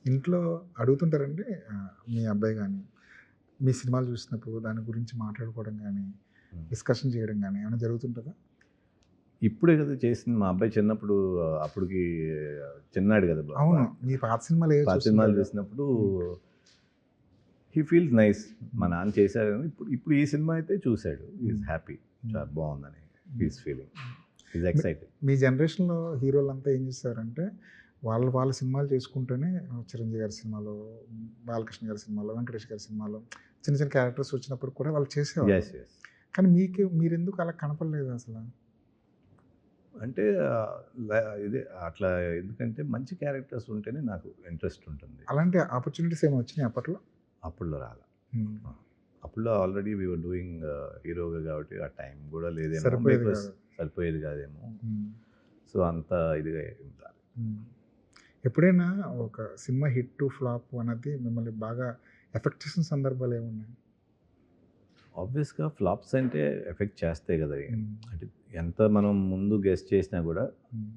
ఇంట్లో అడుగుతుంటారండి మీ అబ్బాయి గానీ, మీ సినిమాలు చూసినప్పుడు దాని గురించి మాట్లాడుకోవడం గానీ, డిస్కషన్ చేయడం గానీ ఏమైనా జరుగుతుంటదా? ఇప్పుడే కదా చేసింది. మా అబ్బాయి చిన్నప్పుడు అప్పటికి చిన్నాడు కదా! అవును. మీ పాత సినిమాలు ఏవో పాత సినిమాలు చూస్తుంటారు. చూసినప్పుడు హీ ఫీల్స్ నైస్. మా నాన్న చేశారని ఇప్పుడు ఈ సినిమా అయితే చూశాడు. Is happy. చాలా బాగుందని హీస్ ఫీలింగ్. Is excited. మీ జనరేషన్‌లో హీరోలంతా ఏం చేశారంటే, వాళ్ళ సినిమాలు చేసుకుంటూనే చిరంజీవి గారి సినిమాలో, బాలకృష్ణ గారి సినిమాలో, వెంకటేష్ గారి సినిమాలో చిన్న చిన్న క్యారెక్టర్స్ వచ్చినప్పుడు కూడా వాళ్ళు చేసేవాళ్ళు. యెస్. యెస్. కానీ మీరెందుకు అలా కనపడలేదు అసల? అంటే ఇదే అట్లా ఎందుకంటే మంచి క్యారెక్టర్స్ ఉంటేనే నాకు ఇంట్రెస్ట్ ఉంటుంది. అలాంటి ఆపర్చునిటీస్ ఏమైనా వచ్చినాయి అప్పట్లో? అప్పుడులో రాలా. హ్మ్. అప్పుడులో ఆల్రెడీ వి వర్ డూయింగ్ హీరోగా కాబట్టి ఆ టైం కూడా లేదేమో. సరిపోయేది బికాస్ కాదు. సరిపోయేది కాదేమో. హ్మ్. సో అంత ఇదిగా ఏం రాలేదు. హ్మ్. ఎప్పుడైనా ఒక సినిమా హిట్ టు ఫ్లాప్ అనేది మిమ్మల్ని బాగా ఎఫెక్ట్ చేసిన సందర్భాలు ఏమున్నాయి? ఆబ్వియస్గా ఫ్లాప్స్ అంటే ఎఫెక్ట్ చేస్తాయి కదా. హ్మ్. అంటే ఎంత మనం ముందు గెస్ట్ చేసినా కూడా హ్మ్.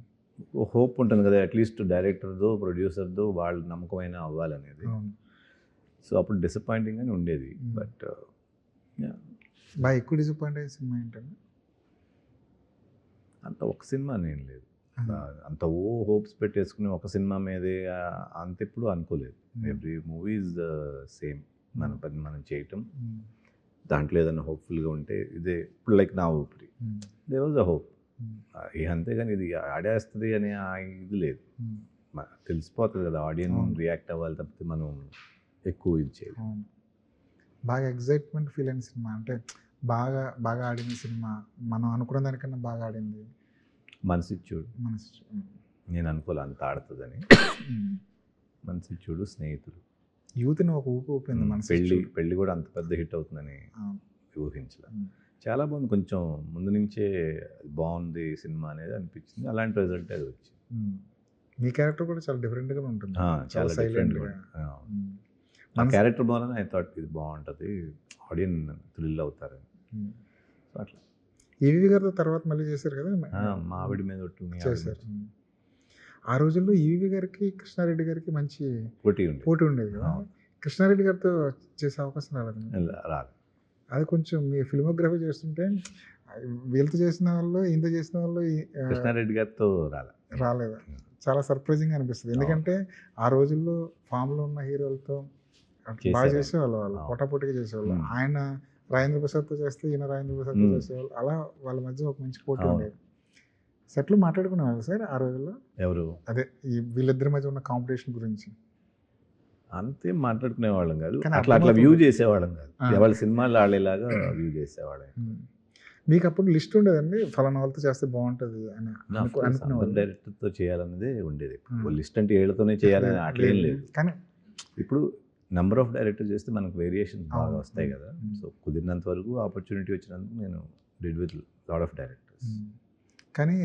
హోప్ ఉంటుంది కదా, అట్లీస్ట్ డైరెక్టర్దో ప్రొడ్యూసర్దో వాళ్ళ నమ్మకమైన అవ్వాలనేది. అవును. సో అప్పుడు డిసప్పాయింటింగ్ అని ఉండేది. బట్ బాగా ఎక్కువ డిసప్పాయింట్ అయ్యే సినిమా ఏంటండి? అంత ఒక సినిమా నేను లేదు. ఆహా. అంత హోప్స్ పెట్టేసుకుని ఒక సినిమా మీదే అంత ఎప్పుడు అనుకోలేదు. Every movie is same. మన పని మనం చేయటం, హ్మ్. దాంట్లో ఏదైనా హోప్ఫుల్గా ఉంటే ఇదే. ఇప్పుడు లైక్ నా ఊపిరి, హ్మ్. They was a hope. హ్మ్. అంతేగాని ఇది ఆడేస్తుంది అనే ఇది లేదు. హ్మ్. తెలిసిపోతుంది కదా ఆడియన్స్ అవును. రియాక్ట్ అవ్వాలి తప్పితే మనం ఎక్కువ ఇది చేయాలి. అవును. బాగా ఎక్సైట్‌మెంట్ ఫీల్ అయిన సినిమా అంటే బాగా ఆడిన సినిమా, మనం అనుకున్న దానికన్నా బాగా ఆడింది. మనసిచ్చుడు మనసు నేను అనుకోలే అంత ఆడుతుందని. మనసిచ్చుడు, స్నేహితుడు, యూత్‌ని ఒక ఊపు ఊపింది మనసు. పెళ్ళి కూడా అంత పెద్ద హిట్ అవుతుందని ఊహించలే. చాలా బాగుంది. కొంచెం ముందు నుంచే బాగుంది సినిమా అనేది అనిపించింది. అలాంటి రిజల్ట్ అది వచ్చింది. మీ క్యారెక్టర్ కూడా చాలా డిఫరెంట్గా ఉంటుంది. చాలా సైలెంట్‌గా. ఆ క్యారెక్టర్ బాగుందని ఐ థాట్ ఇది బాగుంటుంది, ఆడియన్స్ థ్రిల్ అవుతారని. సో అట్లా ఈవీవి గారితో తర్వాత మళ్ళీ చేశారు కదా? మా ఆవిడ మీద ఒట్టు చేశారు. ఆ రోజుల్లో ఈవీవి గారికి, కృష్ణారెడ్డి గారికి మంచి పోటీ ఉండేది కదా? కృష్ణారెడ్డి గారితో చేసే అవకాశం రాలేదు. అది కొంచెం మీ ఫిల్మోగ్రఫీ చేస్తుంటే వీళ్ళతో చేసిన వాళ్ళు, ఈయనతో చేసిన వాళ్ళు కృష్ణారెడ్డి గారితో రాలేదు. చాలా సర్ప్రైజింగ్గా అనిపిస్తుంది. ఎందుకంటే ఆ రోజుల్లో ఫామ్లో ఉన్న హీరోలతో బాగా చేసేవాళ్ళు, వాళ్ళు పోటాపోటీగా చేసేవాళ్ళు. ఆయన రాజేంద్ర ప్రసాద్తో చేస్తే, ఈయన రాజేంద్ర ప్రసాద్తో చేసేవాళ్ళు. అలా వాళ్ళ మధ్య ఒక మంచి పోటీ ఉండేది. సెట్లు మాట్లాడుకునేవాళ్ళు సార్ ఆ రోజుల్లో? ఎవరు? అదే ఈ వీళ్ళిద్దరి మధ్య ఉన్న కాంపిటీషన్ గురించి అంతేం మాట్లాడుకునేవాళ్ళం కాదు. అట్లా వ్యూ చేసేవాళ్ళం కాదు. ఎవరి సినిమాలు ఆడేలాగా వ్యూ చేసేవాళ్ళం. మీకు అప్పుడు లిస్ట్ ఉండేదండి, ఫలానా వాళ్ళతో చేస్తే బాగుంటుంది అని అనుకునేవాళ్ళు? డైరెక్టర్తో చేయాలనేది ఉండేది. లిస్ట్ అంటే ఏళ్ళతోనే చేయాలని అట్లేం లేదు. కానీ ఇప్పుడు నెంబర్ ఆఫ్ డైరెక్టర్ చేస్తే మనకు వేరియేషన్స్ బాగా వస్తాయి కదా. సో కుదిరినంత వరకు ఆపర్చునిటీ వచ్చినందుకు నేను did with lot of directors. కానీ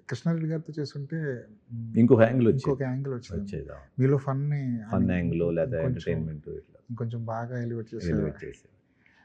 కృష్ణారెడ్డి గారితో చేస్తుంటే ఇంకొక యాంగిల్ వచ్చేది. మీలో ఫన్ యాంగిల్ లేదా ఎంటర్టైన్మెంట్ ఇట్లా ఇంకొంచెం బాగా ఎలివేట్ చేసేది.